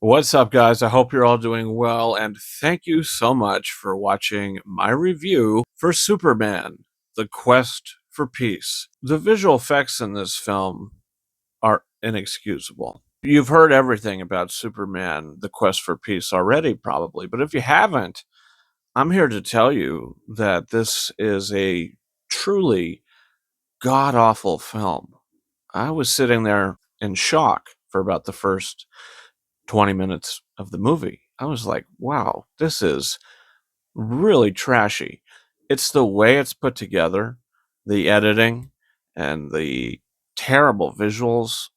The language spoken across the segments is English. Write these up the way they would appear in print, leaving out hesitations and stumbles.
What's up, guys? I hope you're all doing well, and thank you so much for watching my review for Superman, The Quest for Peace. The visual effects in this film are inexcusable. You've heard everything about Superman, The Quest for Peace already, probably, but if you haven't, I'm here to tell you that this is a truly god awful film. I was sitting there in shock for about the first 20 minutes of the movie. I was like, wow, this is really trashy. It's the way it's put together, the editing, and the terrible visuals.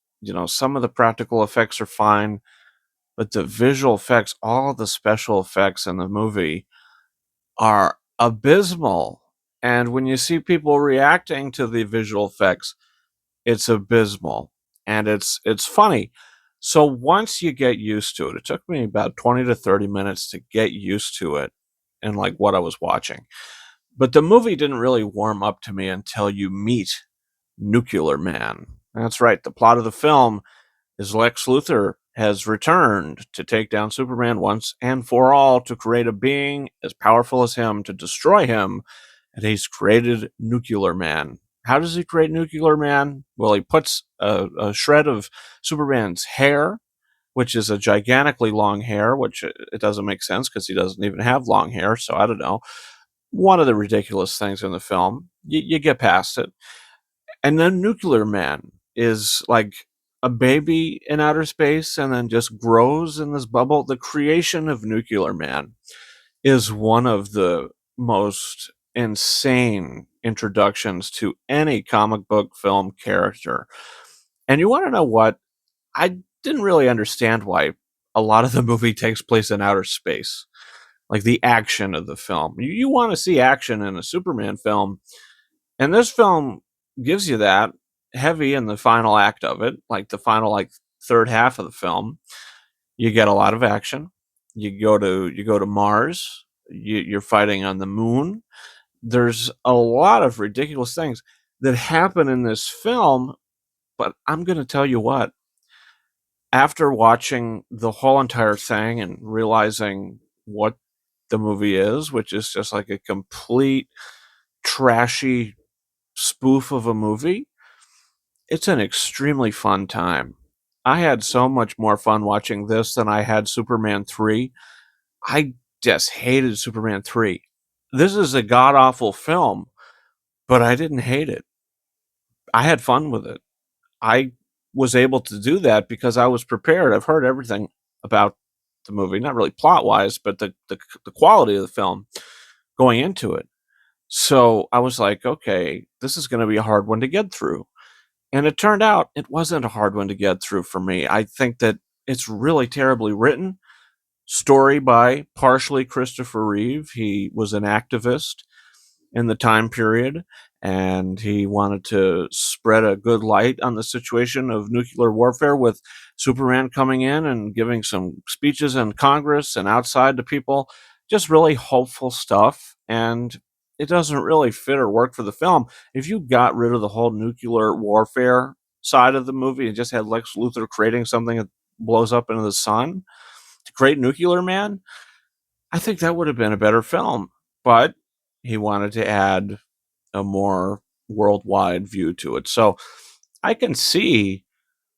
Some of the practical effects are fine, but the visual effects, all the special effects in the movie are abysmal. And when you see people reacting to the visual effects, it's abysmal, and it's funny. So once you get used to it, it took me about 20 to 30 minutes to get used to it and like what I was watching. But the movie didn't really warm up to me until you meet Nuclear Man. That's right. The plot of the film is Lex Luthor has returned to take down Superman once and for all, to create a being as powerful as him to destroy him, and he's created Nuclear Man. How does he create Nuclear Man? Well, he puts a shred of Superman's hair, which is a gigantically long hair, which it doesn't make sense because he doesn't even have long hair. So I don't know. One of the ridiculous things in the film. You get past it. And then Nuclear Man is like a baby in outer space and then just grows in this bubble. The creation of Nuclear Man is one of the most insane introductions to any comic book film character. And you want to know what? I didn't really understand why a lot of the movie takes place in outer space, like the action of the film. You want to see action in a Superman film, and this film gives you that heavy in the final act of it, like the final third half of the film. You get a lot of action. You go to Mars. You're fighting on the moon. There's a lot of ridiculous things that happen in this film, but I'm going to tell you what. After watching the whole entire thing and realizing what the movie is, which is just like a complete trashy spoof of a movie, it's an extremely fun time. I had so much more fun watching this than I had Superman 3. I just hated Superman 3. This is a god awful film, but I didn't hate it. I had fun with it. I was able to do that because I was prepared. I've heard everything about the movie, not really plot wise, but the quality of the film going into it. So I was like, okay, this is going to be a hard one to get through. And it turned out it wasn't a hard one to get through for me. I think that it's really terribly written. Story by partially Christopher Reeve. He was an activist in the time period, and he wanted to spread a good light on the situation of nuclear warfare with Superman coming in and giving some speeches in Congress and outside to people. Just really hopeful stuff, and it doesn't really fit or work for the film. If you got rid of the whole nuclear warfare side of the movie and just had Lex Luthor creating something that blows up into the sun to create Nuclear Man, I think that would have been a better film. But he wanted to add a more worldwide view to it. So I can see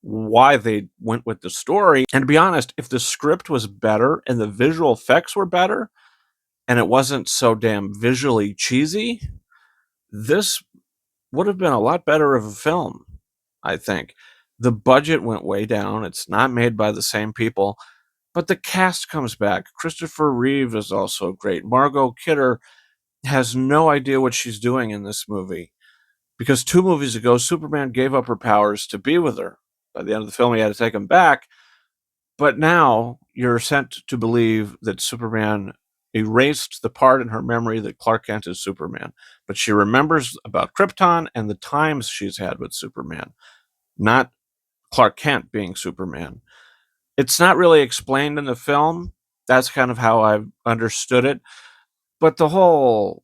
why they went with the story. And to be honest, if the script was better and the visual effects were better and it wasn't so damn visually cheesy, this would have been a lot better of a film, I think. The budget went way down. It's not made by the same people, but the cast comes back. Christopher Reeve is also great. Margot Kidder has no idea what she's doing in this movie, because 2 movies ago, Superman gave up her powers to be with her. By the end of the film, he had to take them back. But now you're sent to believe that Superman erased the part in her memory that Clark Kent is Superman. But she remembers about Krypton and the times she's had with Superman, not Clark Kent being Superman. It's not really explained in the film. That's kind of how I've understood it. But the whole,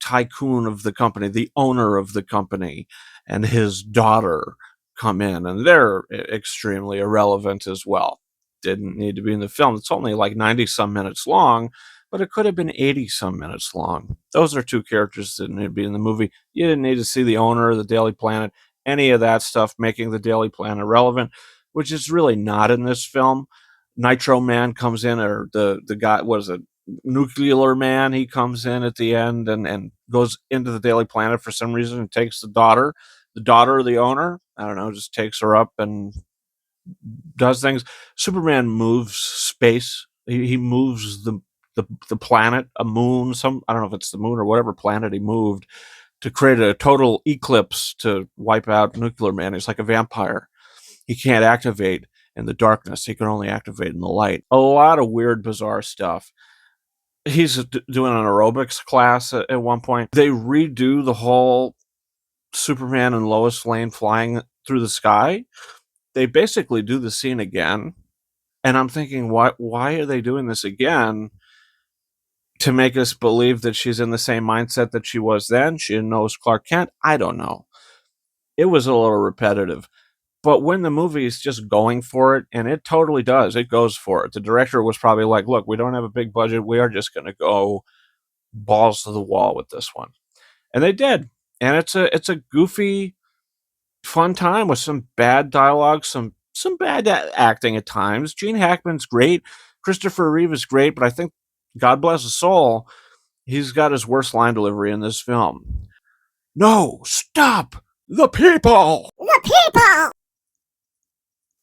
tycoon of the company, the owner of the company, and his daughter come in, and they're extremely irrelevant as well. didn't need to be in the film. It's only like 90-some minutes long, but it could have been 80-some minutes long. Those are two characters that didn't need to be in the movie. You didn't need to see the owner of the Daily Planet, any of that stuff making the Daily Planet relevant, which is really not in this film. Nitro Man comes in, or the guy, what is it, Nuclear Man, he comes in at the end and goes into the Daily Planet for some reason and takes the daughter of the owner. I don't know, just takes her up and does things. Superman moves space. He moves the planet, a moon, I don't know if it's the moon or whatever planet he moved, to create a total eclipse to wipe out Nuclear Man. He's like a vampire. He can't activate in the darkness. He can only activate in the light. A lot of weird, bizarre stuff. He's doing an aerobics class at one point. They redo the whole Superman and Lois Lane flying through the sky. They basically do the scene again. And I'm thinking, why are they doing this again? To make us believe that she's in the same mindset that she was then? She knows Clark Kent? I don't know. It was a little repetitive. But when the movie is just going for it, and it totally does, it goes for it. The director was probably like, look, we don't have a big budget. We are just going to go balls to the wall with this one. And they did. And it's a goofy, fun time with some bad dialogue, some bad acting at times. Gene Hackman's great. Christopher Reeve is great, but I think, God bless his soul, he's got his worst line delivery in this film. No, stop! The people! The people!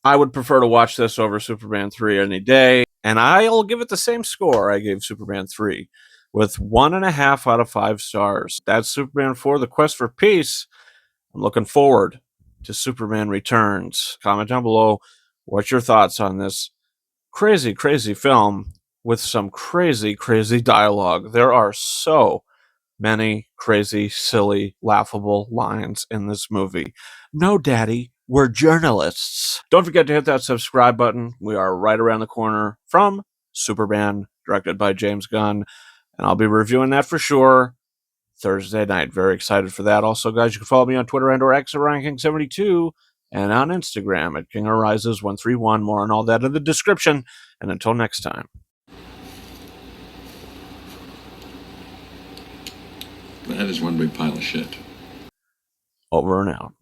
I would prefer to watch this over Superman 3 any day, and I'll give it the same score I gave Superman 3, with 1.5 out of 5 stars. That's Superman 4, The Quest for Peace. I'm looking forward to Superman Returns. Comment down below what's your thoughts on this crazy, crazy film with some crazy, crazy dialogue. There are so many crazy, silly, laughable lines in this movie. No, Daddy, we're journalists. Don't forget to hit that subscribe button. We are right around the corner from Superman, directed by James Gunn, and I'll be reviewing that for sure Thursday night. Very excited for that. Also, guys, you can follow me on Twitter and/or X at RyanKing72 and on Instagram at KingArises131. More on all that in the description. And until next time. That is one big pile of shit. Over and out.